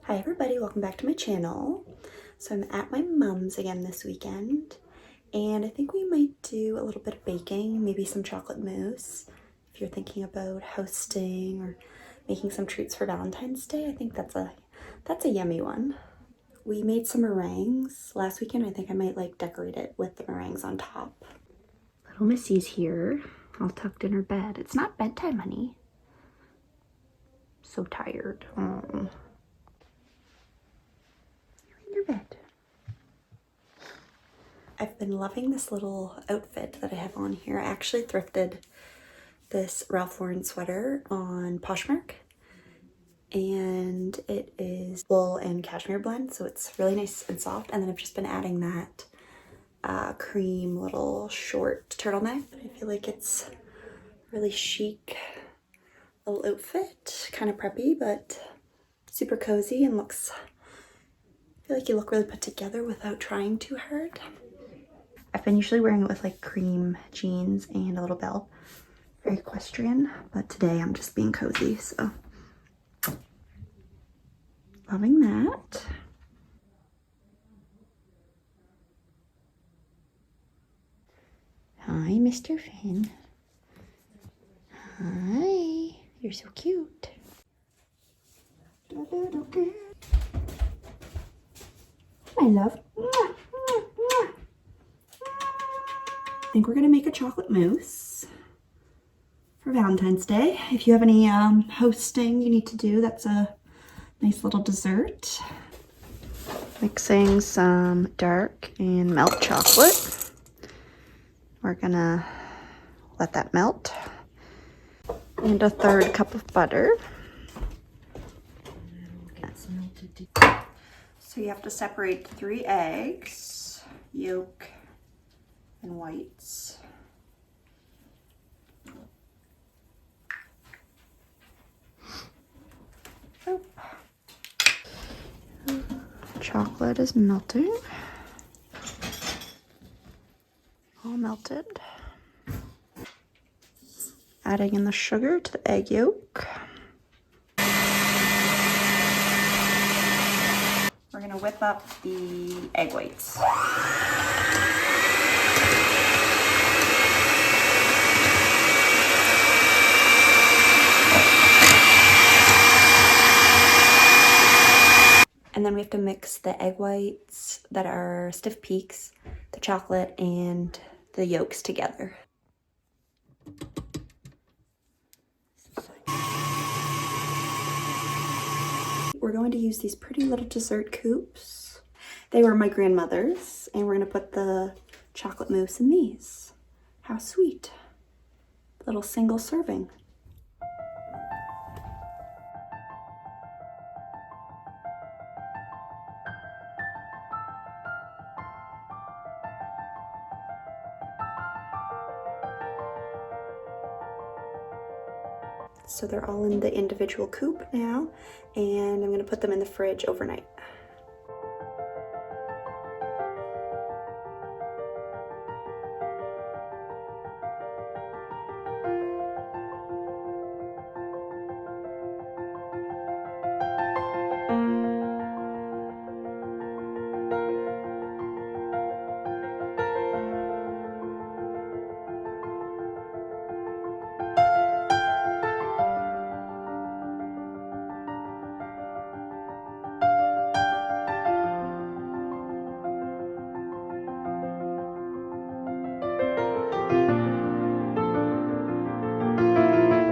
Hi everybody, welcome back to my channel. So I'm at my mom's again this weekend, and I think we might do a little bit of baking, maybe some chocolate mousse. If you're thinking about hosting or making some treats for Valentine's Day, I think that's a yummy one. We made some meringues last weekend. I think I might like decorate it with the meringues on top. Little Missy's here, all tucked in her bed. It's not bedtime, honey. So tired. Your bed. I've been loving this little outfit that I have on here. I actually thrifted this Ralph Lauren sweater on Poshmark, and it is wool and cashmere blend, so it's really nice and soft. And then I've just been adding that cream little short turtleneck. I feel like it's really chic little outfit, kind of preppy but super cozy, and looks, I feel like you look really put together without trying too hard. I've been usually wearing it with like cream jeans and a little belt, very equestrian, but today I'm just being cozy, so loving that. Hi, Mr. Finn. Hi, you're so cute. My love. I think we're gonna make a chocolate mousse for Valentine's Day. If you have any hosting you need to do, that's a nice little dessert. Mixing some dark and melt chocolate. We're gonna let that melt. And a third cup of butter. So you have to separate 3 eggs, yolk and whites. Oh. Chocolate is melting. All melted. Adding in the sugar to the egg yolk. We're gonna whip up the egg whites. And then we have to mix the egg whites that are stiff peaks, the chocolate, and the yolks together. We're going to use these pretty little dessert coupes. They were my grandmother's, and we're going to put the chocolate mousse in these. How sweet. Little single serving. So they're all in the individual coupe now, and I'm going to put them in the fridge overnight.